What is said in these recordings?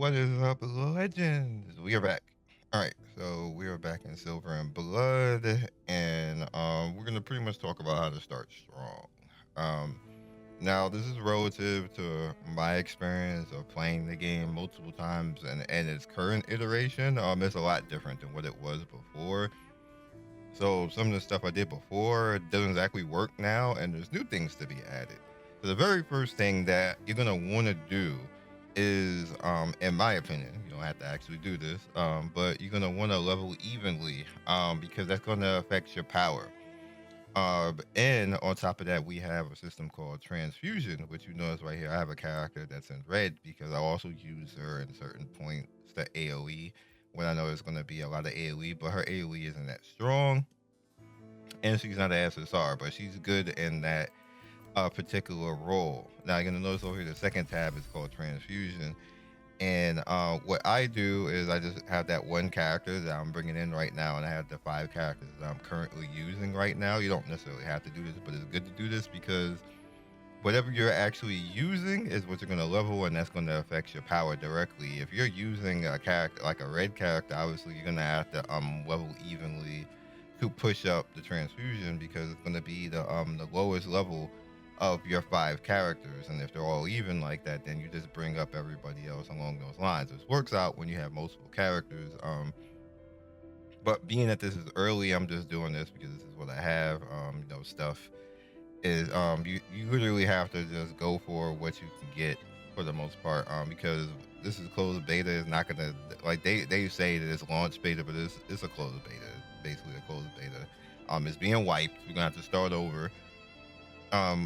What is up, legends? We are back. All right, so we are back in Silver and Blood, and we're gonna pretty much talk about how to start strong. Um, Now this is relative to my experience of playing the game multiple times, and its current iteration. It's a lot different than what it was before. So some of the stuff I did before doesn't exactly work now, and there's new things to be added. So the very first thing that you're gonna want to do is, in my opinion, you don't have to actually do this, but you're gonna want to level evenly, because that's gonna affect your power. And on top of that, we have a system called transfusion, which you notice right here. I have a character that's in red because I also use her in certain points to AOE when I know there's going to be a lot of AOE, but her AOE isn't that strong, and she's not an SSR, but she's good in that particular role. Now you're gonna notice over here the second tab is called transfusion, and what I do is I just have that one character that I'm bringing in right now, and I have the five characters that I'm currently using right now. You don't necessarily have to do this, but it's good to do this because whatever you're actually using is what you're going to level, and that's going to affect your power directly. If you're using a character like a red character, obviously you're going to have to level evenly to push up the transfusion because it's going to be the lowest level of your five characters, and if they're all even like that, then you just bring up everybody else along those lines. This works out when you have multiple characters. But being that this is early, I'm just doing this because this is what I have. Stuff is, you literally have to just go for what you can get for the most part, because this is closed beta. Is not gonna, like, they say that it's launch beta, but it's a closed beta. Basically a closed beta. It's being wiped. We're gonna have to start over.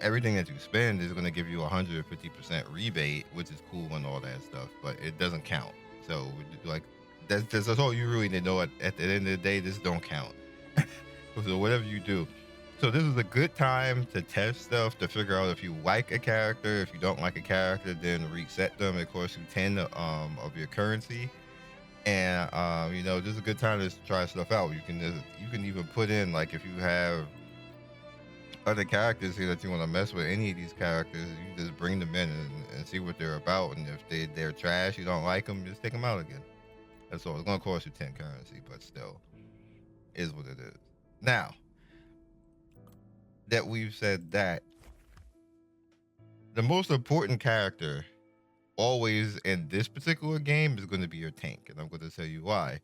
Everything that you spend is going to give you 150% rebate, which is cool and all that stuff, but it doesn't count. So, like, that's all you really need to know. At the end of the day, this don't count. So whatever you do, so this is a good time to test stuff, to figure out if you like a character. If you don't like a character, then reset them. It costs you 10 of your currency, and this is a good time to try stuff out. You can even put in, like, if you have other characters here that you want to mess with, any of these characters, you just bring them in and see what they're about. And if they're trash, you don't like them, just take them out again. That's all. It's going to cost you 10 currency, but still is what it is. Now that we've said that, the most important character always in this particular game is going to be your tank. And I'm going to tell you why.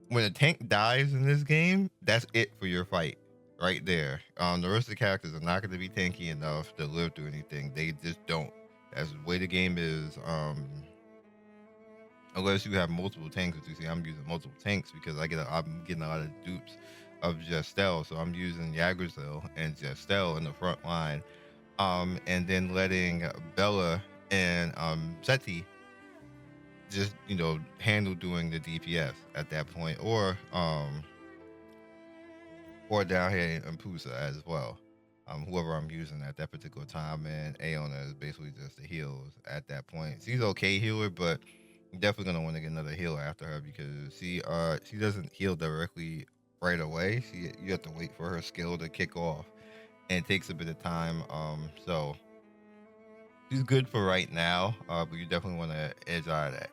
When a tank dies in this game, that's it for your fight right there. The rest of the characters are not going to be tanky enough to live through anything. They just don't. That's the way the game is. Unless you have multiple tanks, which you see, I'm using multiple tanks because I'm getting a lot of dupes of Justel. So I'm using Yggdrasil and Justel in the front line, and then letting Bella and Seti just handle doing the DPS at that point, or down here in Pusa as well. Whoever I'm using at that particular time, and Aona is basically just the heals at that point. She's okay healer, but you're definitely gonna want to get another healer after her because she doesn't heal directly right away. You have to wait for her skill to kick off, and it takes a bit of time. So she's good for right now, but you definitely want to edge out of that.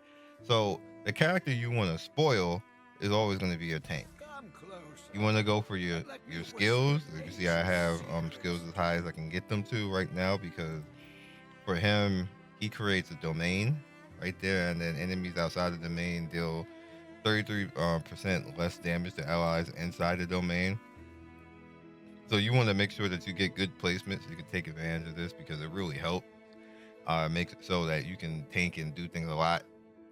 So the character you want to spoil is always going to be your tank. You want to go for your skills. Like you see, I have skills as high as I can get them to right now because for him, he creates a domain right there, and then enemies outside the domain deal 33% less damage to allies inside the domain. So you want to make sure that you get good placement so you can take advantage of this because it really helps. Makes it so that you can tank and do things a lot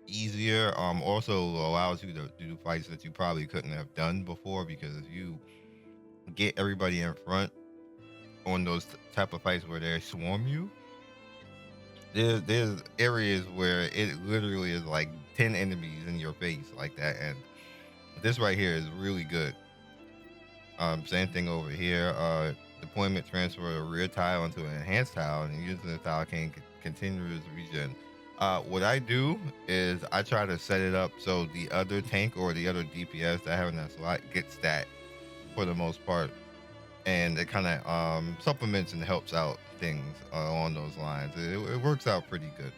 easier. Also allows you to do fights that you probably couldn't have done before because if you get everybody in front on those type of fights where they swarm you, there's areas where it literally is like 10 enemies in your face like that, and this right here is really good. Same thing over here. Deployment transfer a rear tile into an enhanced tile, and using the tile can continuous regen. What I do is I try to set it up so the other tank or the other DPS that I have in that slot gets that for the most part, and it kind of supplements and helps out things along those lines. It works out pretty good.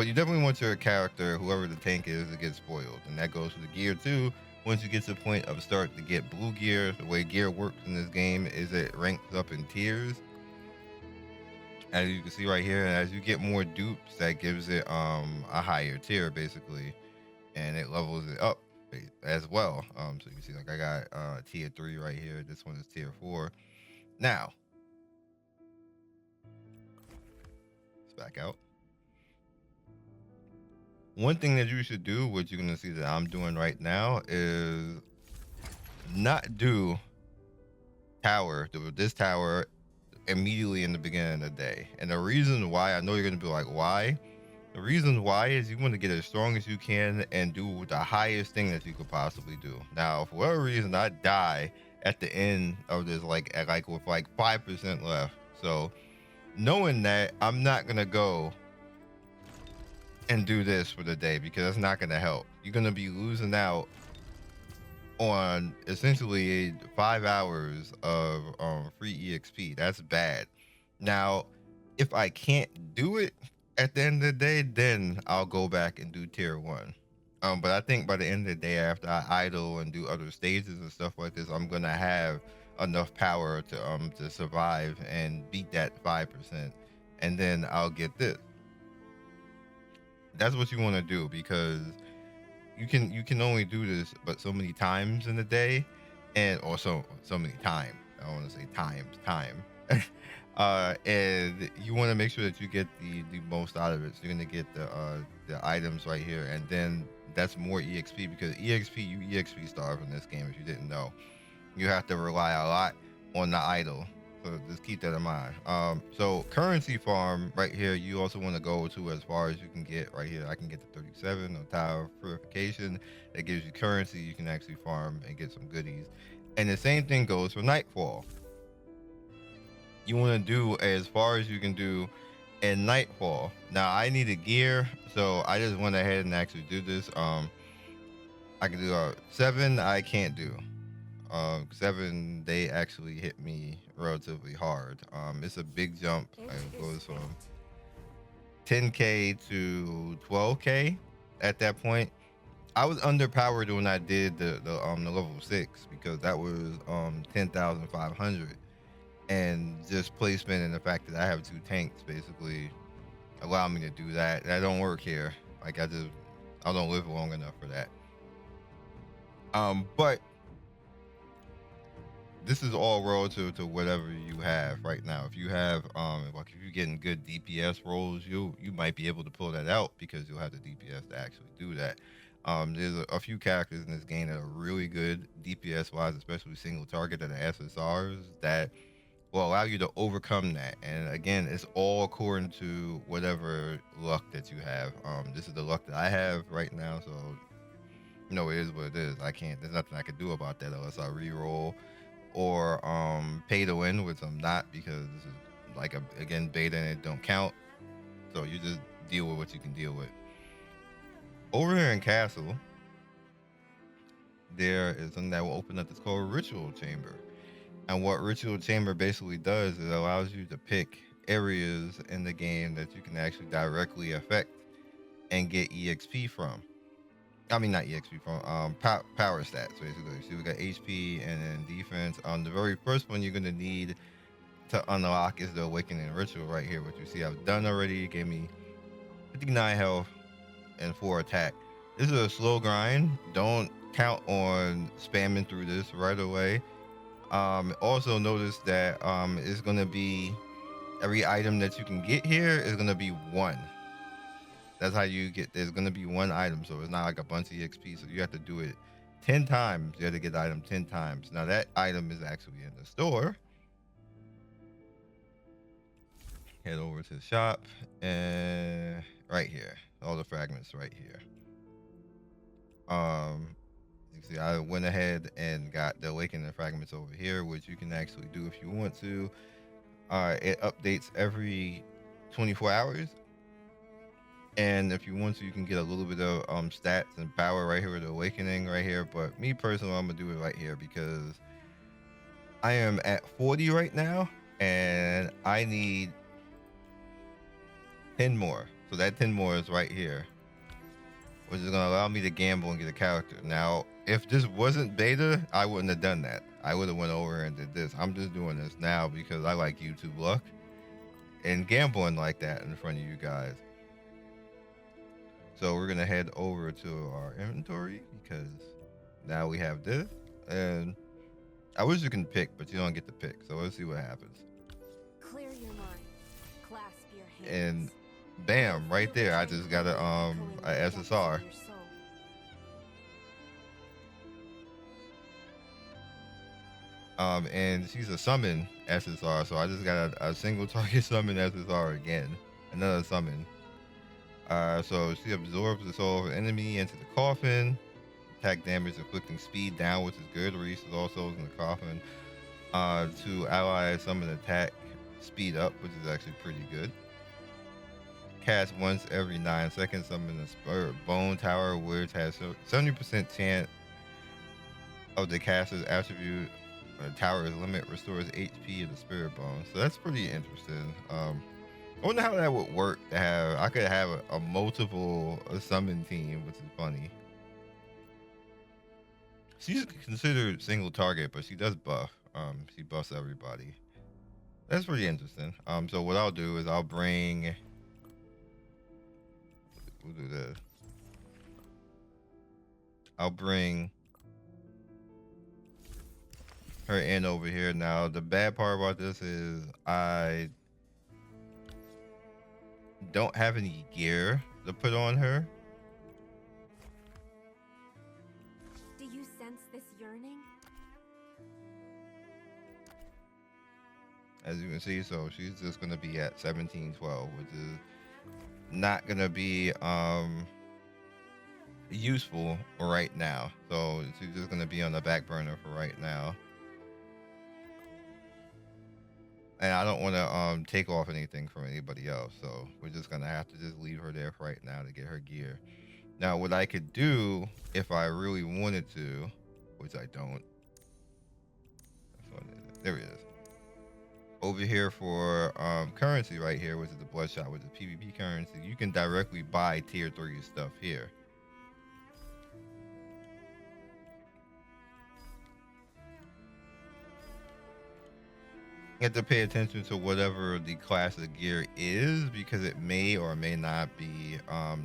But you definitely want your character, whoever the tank is, to get spoiled, and that goes for the gear too. Once you get to the point of starting to get blue gear, the way gear works in this game is it ranks up in tiers. As you can see right here, and as you get more dupes, that gives it a higher tier basically, and it levels it up as well. So you can see like I got tier 3 right here. This one is tier 4. Now, let's back out. One thing that you should do, which you're gonna see that I'm doing right now, is not do this tower immediately in the beginning of the day. And the reason why, I know you're gonna be like, why? The reason why is you want to get as strong as you can and do the highest thing that you could possibly do. Now, for whatever reason, I die at the end of this, with 5% left. So, knowing that, I'm not gonna go and do this for the day because that's not gonna help. You're gonna be losing out on essentially 5 hours of free EXP. That's bad. Now, if I can't do it at the end of the day, then I'll go back and do tier 1. But I think by the end of the day, after I idle and do other stages and stuff like this, I'm gonna have enough power to survive and beat that 5%, and then I'll get this. That's what you want to do, because you can only do this but so many times in a day, and or so many times. I don't want to say time. And you want to make sure that you get the most out of it. So you're gonna get the items right here, and then that's more EXP, because you EXP starve in this game. If you didn't know, you have to rely a lot on the idle. So just keep that in mind. So currency farm right here, you also want to go to as far as you can get right here. I can get to 37 on tower purification. That gives you currency. You can actually farm and get some goodies. And the same thing goes for nightfall. You want to do as far as you can do in nightfall. Now I needed gear, so I just went ahead and actually do this. I can do 7. I can't do. 7, they actually hit me relatively hard. It's a big jump. It goes from 10k to 12k. At that point, I was underpowered when I did the level 6, because that was 10,500, and just placement and the fact that I have 2 tanks basically allow me to do that. That don't work here. Like I don't live long enough for that. But this is all relative to whatever you have right now. If you have if you're getting good DPS rolls, you might be able to pull that out, because you'll have the DPS to actually do that. There's a few characters in this game that are really good DPS wise, especially single target, that are SSRs, that will allow you to overcome that. And again, it's all according to whatever luck that you have. This is the luck that I have right now, so it is what it is. There's nothing I can do about that unless I re-roll or pay to win, which I'm not, because this is again beta and it don't count. So you just deal with what you can deal with. Over here in Castle, there is something that will open up that's called Ritual Chamber. And what Ritual Chamber basically does is it allows you to pick areas in the game that you can actually directly affect and get EXP from. I mean, not EXP from power stats basically. So we got HP and then defense. The very first one you're gonna need to unlock is the Awakening Ritual right here, which you see I've done already. It gave me 59 health and 4 attack. This is a slow grind. Don't count on spamming through this right away. Also notice that it's gonna be every item that you can get here is gonna be 1. That's how you get. There's gonna be 1 item, so it's not like a bunch of EXP. So you have to do it 10 times. You have to get the item 10 times. Now that item is actually in the store. Head over to the shop, and right here, all the fragments right here. You see, I went ahead and got the Awakening fragments over here, which you can actually do if you want to. It updates every 24 hours. And if you want to, you can get a little bit of stats and power right here with the Awakening right here. But me personally, I'm gonna do it right here because I am at 40 right now, and I need 10 more. So that 10 more is right here, which is going to allow me to gamble and get a character. Now, if this wasn't beta, I wouldn't have done that. I would have went over and did this. I'm just doing this now because I like YouTube luck and gambling like that in front of you guys. So we're going to head over to our inventory because now we have this. And I wish you can pick, but you don't get to pick. So let's see what happens. Clear your mind. Clasp your And hands. bam, right there, I just got a SSR. And she's a summon SSR, so I just got a single target summon SSR again, another summon. So she absorbs the soul of an enemy into the coffin. Attack damage, inflicting speed down, which is good. Releases all souls in the coffin. To allies, summon attack speed up, which is actually pretty good. Cast once every 9 seconds. Summon a spirit bone tower, which has 70% chance of the caster's attribute. Tower's limit restores HP of the spirit bone. So that's pretty interesting. I wonder how that would work to have. I could have a multiple summon team, which is funny. She's considered single target, but she does buff. She buffs everybody. That's pretty interesting. So what I'll do is I'll bring. We'll do this. I'll bring her in over here. Now the bad part about this is I don't have any gear to put on her. Do you sense this yearning? As you can see, so she's just gonna be at 1712, which is not gonna be useful right now. So she's just gonna be on the back burner for right now. And I don't want to take off anything from anybody else, so we're just gonna have to just leave her there for right now to get her gear. Now, what I could do if I really wanted to, which I don't. That's what it is. There it is. Over here for currency right here, which is the bloodshot, which is PvP currency, you can directly buy tier 3 stuff here. You have to pay attention to whatever the class of gear is because it may or may not be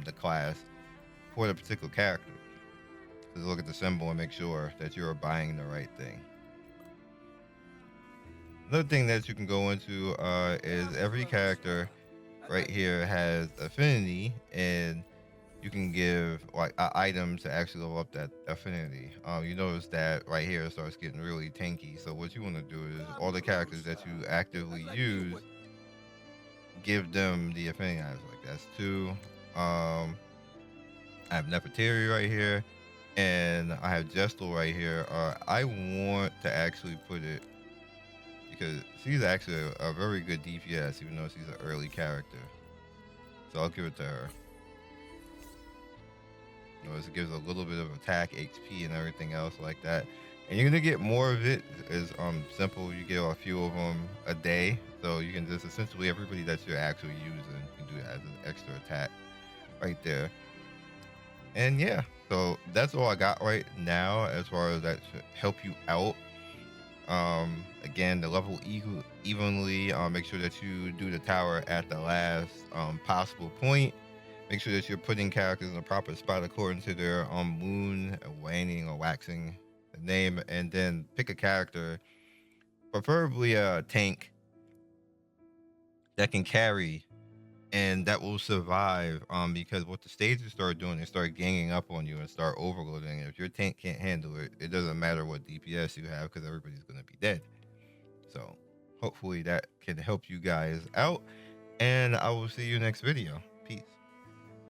the class for the particular character. Just look at the symbol and make sure that you're buying the right thing. Another thing that you can go into is every character right here has affinity, and you can give like an item to actually level up that affinity. You notice that right here it starts getting really tanky. So what you want to do is all the characters that you actively use, give them the affinity items. Like that's 2. I have Nefertari right here, and I have Gestal right here. I want to actually put it because she's actually a very good DPS, even though she's an early character. So I'll give it to her. It gives a little bit of attack, HP, and everything else like that. And you're gonna get more of it. Is simple. You get a few of them a day, so you can just essentially everybody that you're actually using, you can do it as an extra attack right there. And yeah, so that's all I got right now as far as that should help you out. Again, the level evenly. Make sure that you do the tower at the last possible point. Make sure that you're putting characters in the proper spot according to their moon, waning, or waxing name, and then pick a character, preferably a tank that can carry and that will survive. Because what the stages start doing, they start ganging up on you and start overloading. If your tank can't handle it, it doesn't matter what DPS you have because everybody's gonna be dead. So hopefully that can help you guys out, and I will see you next video. Peace.